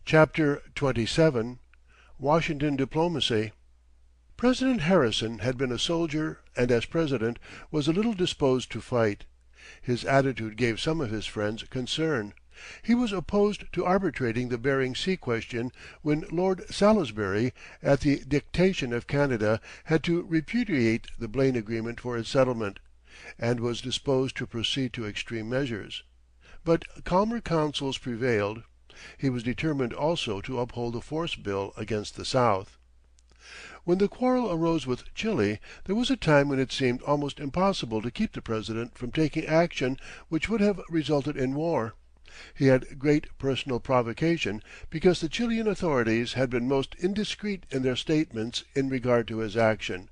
Chapter 27 Washington Diplomacy. President Harrison had been a soldier and as president was a little disposed to fight. His attitude gave some of his friends concern. He was opposed to arbitrating the Bering Sea question when Lord Salisbury, at the dictation of Canada, had to repudiate the Blaine Agreement for its settlement, and was disposed to proceed to extreme measures. But calmer counsels prevailed. He was determined also to uphold the Force Bill against the South. When the quarrel arose with Chile, there was a time when it seemed almost impossible to keep the President from taking action which would have resulted in war. He had great personal provocation because the Chilean authorities had been most indiscreet in their statements in regard to his action.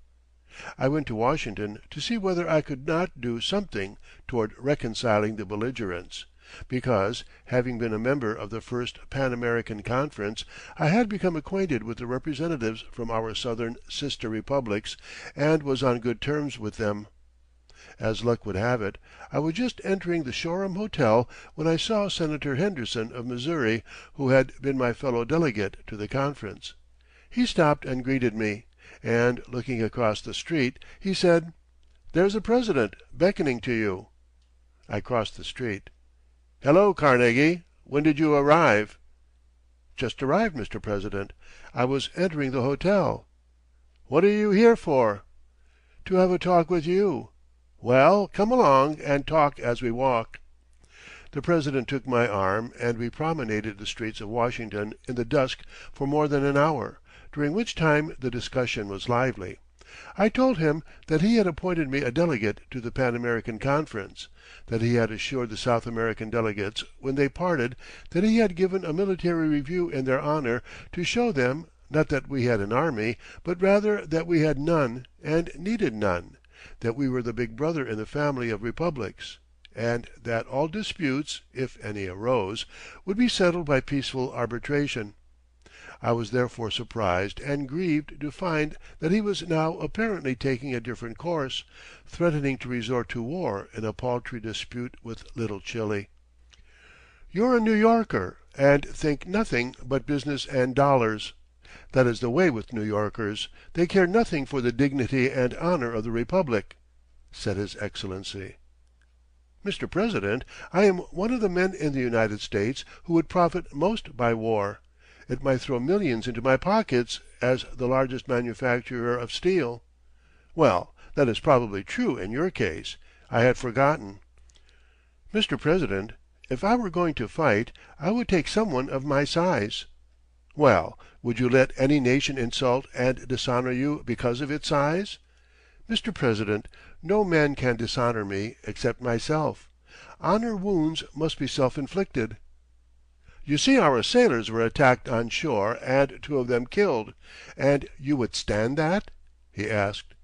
I went to Washington to see whether I could not do something toward reconciling the belligerents, because, having been a member of the first Pan American Conference, I had become acquainted with the representatives from our southern sister republics and was on good terms with them. As luck would have it, I was just entering the Shoreham Hotel when I saw Senator Henderson of Missouri, who had been my fellow delegate to the conference. He stopped and greeted me, and, looking across the street, he said, "There's the President beckoning to you." I crossed the street. "Hello, Carnegie. When did you arrive?" "Just arrived, Mr. President. I was entering the hotel." "What are you here for?" "To have a talk with you." "Well, come along and talk as we walk." The President took my arm and we promenaded the streets of Washington in the dusk for more than an hour, during which time the discussion was lively. I told him that he had appointed me a delegate to the Pan American Conference, that he had assured the South American delegates when they parted that he had given a military review in their honor to show them, not that we had an army, but rather that we had none and needed none, that we were the big brother in the family of republics, and that all disputes, if any arose, would be settled by peaceful arbitration. I was therefore surprised and grieved to find that he was now apparently taking a different course, threatening to resort to war in a paltry dispute with Little Chile. "You're a New Yorker and think nothing but business and dollars. That is the way with New Yorkers. They care nothing for the dignity and honor of the Republic," said His Excellency. "Mr. President, I am one of the men in the United States who would profit most by war. It might throw millions into my pockets as the largest manufacturer of steel." "Well, that is probably true in your case. I had forgotten." "Mr. President, if I were going to fight, I would take someone of my size." "Well, would you let any nation insult and dishonor you because of its size?" "Mr. President, no man can dishonor me except myself. Honor wounds must be self-inflicted." "You see our sailors were attacked on shore and 2 of them killed, and you would stand that?" he asked.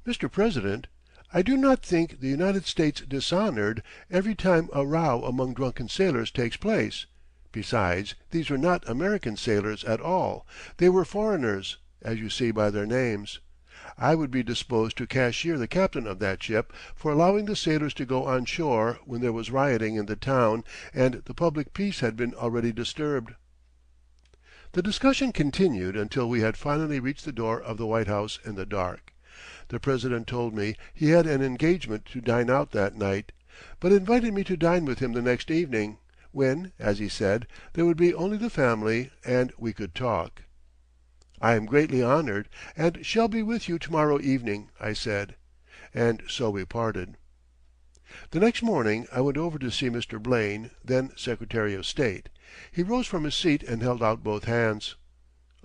"Mr. President, I do not think the United States dishonored every time a row among drunken sailors takes place. Besides, these were not American sailors at all. They were foreigners, as you see by their names. I would be disposed to cashier the captain of that ship for allowing the sailors to go on shore when there was rioting in the town and the public peace had been already disturbed." The discussion continued until we had finally reached the door of the White House in the dark. The President told me he had an engagement to dine out that night, but invited me to dine with him the next evening, when, as he said, there would be only the family and we could talk. "I am greatly honored and shall be with you to-morrow evening," I said, and so we parted. The next morning I went over to see Mr. Blaine, then Secretary of State. He rose from his seat and held out both hands.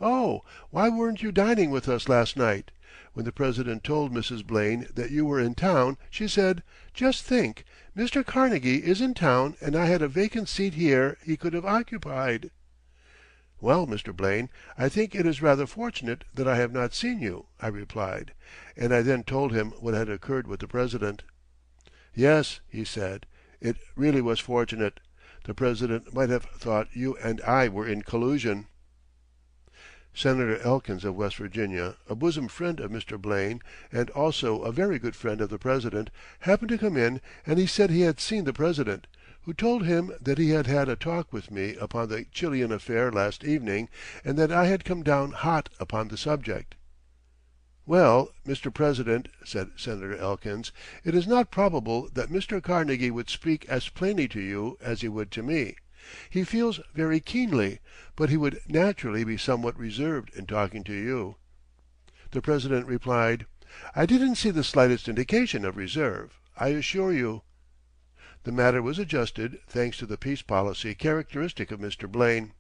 "Oh, why weren't you dining with us last night?" When the President told Mrs. Blaine that you were in town, she said, "Just think, Mr. Carnegie is in town and I had a vacant seat here he could have occupied." "Well, Mr. Blaine, I think it is rather fortunate that I have not seen you," I replied, and I then told him what had occurred with the President. "Yes," he said, "it really was fortunate. The President might have thought you and I were in collusion." Senator Elkins of West Virginia, a bosom friend of Mr. Blaine and also a very good friend of the President, happened to come in and he said he had seen the President, who told him that he had had a talk with me upon the Chilean affair last evening, and that I had come down hot upon the subject. "Well, Mr. President," said Senator Elkins, "it is not probable that Mr. Carnegie would speak as plainly to you as he would to me. He feels very keenly, but he would naturally be somewhat reserved in talking to you." The President replied, "I didn't see the slightest indication of reserve, I assure you." The matter was adjusted, thanks to the peace policy characteristic of Mr. Blaine.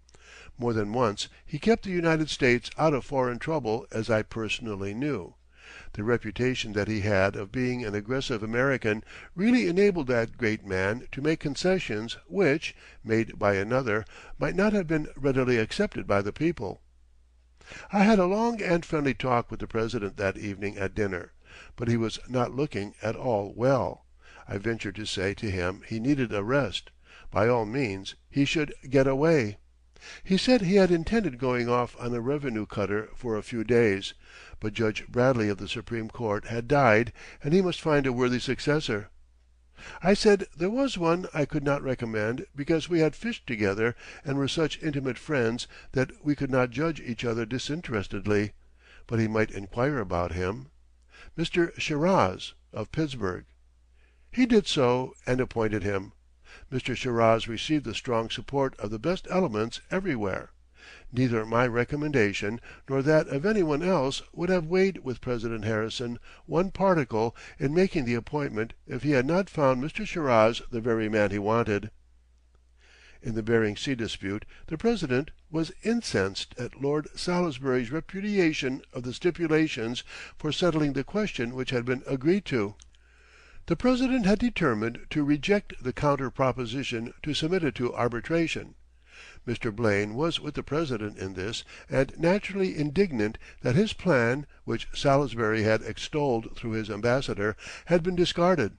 More than once he kept the United States out of foreign trouble, as I personally knew. The reputation that he had of being an aggressive American really enabled that great man to make concessions which, made by another, might not have been readily accepted by the people. I had a long and friendly talk with the President that evening at dinner, but he was not looking at all well. I ventured to say to him he needed a rest. By all means he should get away. He said he had intended going off on a revenue cutter for a few days, but Judge Bradley of the Supreme Court had died and he must find a worthy successor. I said there was one I could not recommend because we had fished together and were such intimate friends that we could not judge each other disinterestedly, but he might inquire about him. Mr. Shiraz, of Pittsburgh. He did so and appointed him. Mr. Shiraz received the strong support of the best elements everywhere. Neither my recommendation nor that of any one else would have weighed with President Harrison one particle in making the appointment if he had not found Mr. Shiraz the very man he wanted. In the Bering Sea dispute the President was incensed at Lord Salisbury's repudiation of the stipulations for settling the question which had been agreed to. The President had determined to reject the counter proposition to submit it to arbitration. Mr. Blaine was with the President in this, and naturally indignant that his plan, which Salisbury had extolled through his ambassador, had been discarded.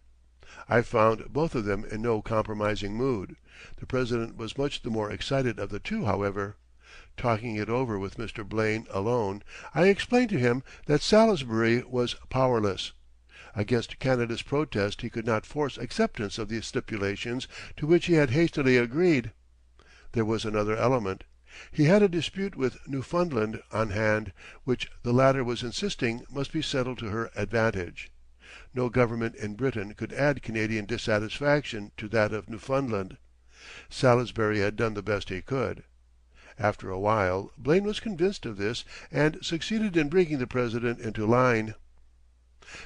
I found both of them in no compromising mood. The President was much the more excited of the two, however. Talking it over with Mr. Blaine alone, I explained to him that Salisbury was powerless. Against Canada's protest he could not force acceptance of the stipulations to which he had hastily agreed. There was another element. He had a dispute with Newfoundland on hand, which the latter was insisting must be settled to her advantage. No government in Britain could add Canadian dissatisfaction to that of Newfoundland. Salisbury had done the best he could. After a while Blaine was convinced of this and succeeded in bringing the President into line.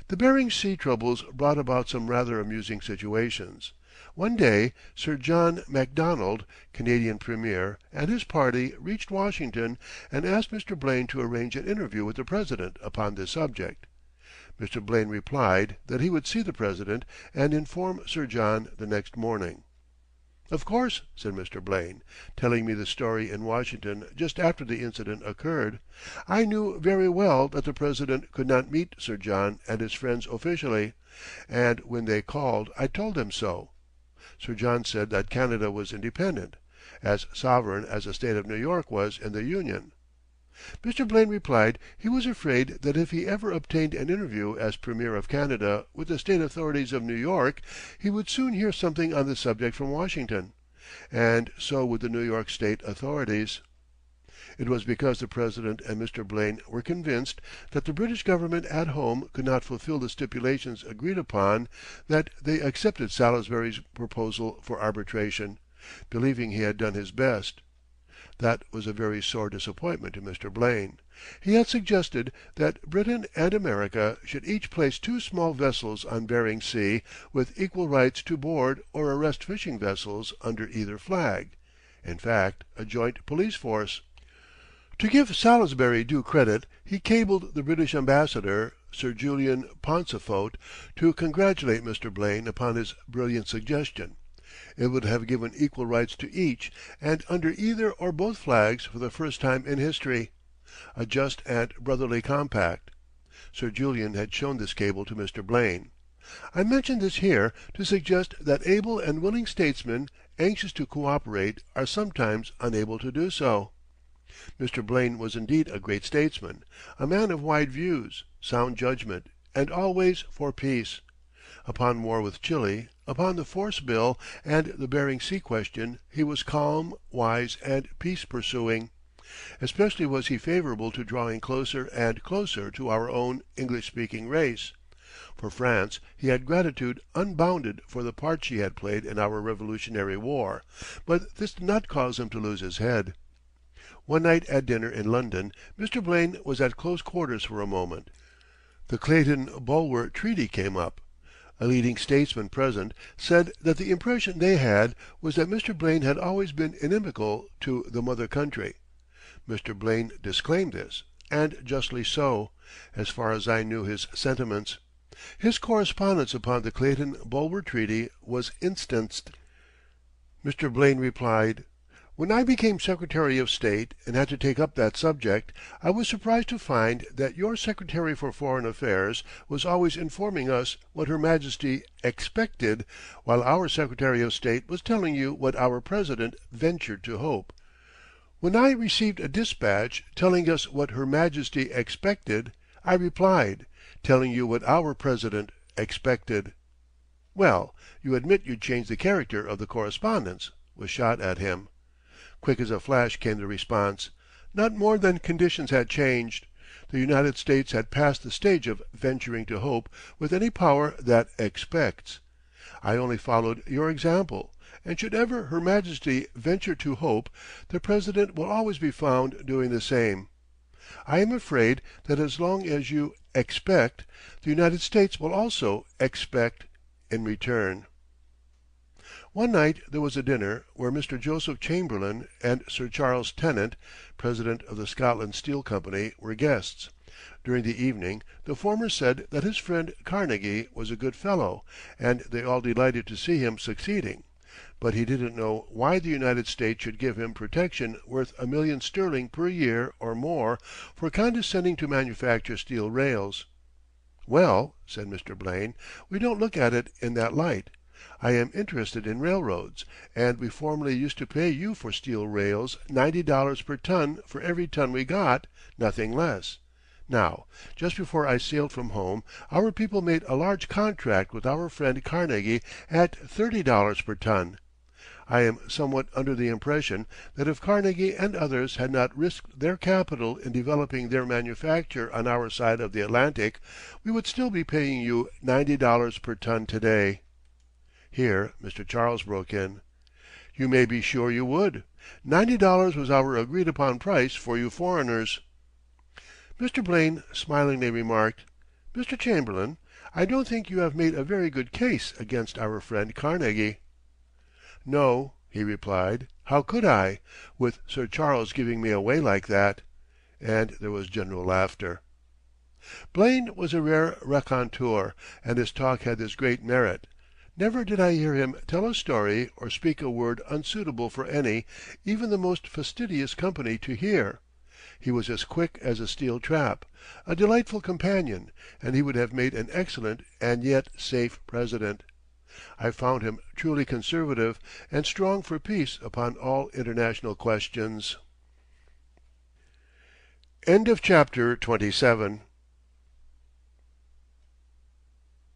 The Bering Sea troubles brought about some rather amusing situations. One day Sir John Macdonald, Canadian Premier, and his party reached Washington and asked Mr. Blaine to arrange an interview with the President upon this subject. Mr. Blaine replied that he would see the President and inform Sir John the next morning. "Of course," said Mr. Blaine, telling me the story in Washington just after the incident occurred, "I knew very well that the President could not meet Sir John and his friends officially, and when they called I told them so. Sir John said that Canada was independent, as sovereign as the State of New York was in the Union." Mr. Blaine replied he was afraid that if he ever obtained an interview as Premier of Canada with the State authorities of New York, he would soon hear something on the subject from Washington, and so would the New York State authorities. It was because the President and Mr. Blaine were convinced that the British government at home could not fulfill the stipulations agreed upon that they accepted Salisbury's proposal for arbitration, believing he had done his best. That was a very sore disappointment to Mr. Blaine. He had suggested that Britain and America should each place two small vessels on Bering Sea with equal rights to board or arrest fishing vessels under either flag, in fact, a joint police force. To give Salisbury due credit, he cabled the British Ambassador, Sir Julian Pauncefote, to congratulate Mr. Blaine upon his brilliant suggestion. It would have given equal rights to each, and under either or both flags for the first time in history. A just and brotherly compact. Sir Julian had shown this cable to Mr. Blaine. I mention this here to suggest that able and willing statesmen anxious to cooperate are sometimes unable to do so. Mr. Blaine was indeed a great statesman, a man of wide views, sound judgment, and always for peace. Upon war with Chile, upon the Force Bill, and the Bering Sea question he was calm, wise, and peace pursuing. Especially was he favorable to drawing closer and closer to our own English-speaking race. For France he had gratitude unbounded for the part she had played in our Revolutionary War, but this did not cause him to lose his head. One night at dinner in London, Mr. Blaine was at close quarters for a moment. The Clayton-Bulwer Treaty came up. A leading statesman present said that the impression they had was that Mr. Blaine had always been inimical to the mother country. Mr. Blaine disclaimed this, and justly so, as far as I knew his sentiments. His correspondence upon the Clayton-Bulwer Treaty was instanced. Mr. Blaine replied: "When I became Secretary of State and had to take up that subject, I was surprised to find that your Secretary for Foreign Affairs was always informing us what Her Majesty expected, while our Secretary of State was telling you what our President ventured to hope. When I received a dispatch telling us what Her Majesty expected, I replied, telling you what our President expected." "Well, you admit you'd changed the character of the correspondence," was shot at him. Quick as a flash came the response: "Not more than conditions had changed. The United States had passed the stage of venturing to hope with any power that expects. I only followed your example, and should ever Her Majesty venture to hope, the President will always be found doing the same. I am afraid that as long as you expect, the United States will also expect in return." One night there was a dinner where Mr. Joseph Chamberlain and Sir Charles Tennant, president of the Scotland Steel Company, were guests. During the evening the former said that his friend Carnegie was a good fellow, and they all delighted to see him succeeding, but he didn't know why the United States should give him protection worth £1,000,000 sterling per year or more for condescending to manufacture steel rails. "Well," said Mr. Blaine, "we don't look at it in that light. I am interested in railroads, and we formerly used to pay you for steel rails $90 per ton for every ton we got, nothing less. Now, just before I sailed from home, our people made a large contract with our friend Carnegie at $30 per ton. I am somewhat under the impression that if Carnegie and others had not risked their capital in developing their manufacture on our side of the Atlantic, we would still be paying you $90 per ton to day." Here Mr. Charles broke in: "You may be sure you would. $90 was our agreed upon price for you foreigners." Mr. Blaine smilingly remarked: "Mr. Chamberlain, I don't think you have made a very good case against our friend Carnegie." "No," he replied, "how could I, with Sir Charles giving me away like that?" And there was general laughter. Blaine was a rare raconteur, and his talk had this great merit: never did I hear him tell a story or speak a word unsuitable for any, even the most fastidious company to hear. He was as quick as a steel trap, a delightful companion, and he would have made an excellent and yet safe president. I found him truly conservative and strong for peace upon all international questions. End of chapter 27.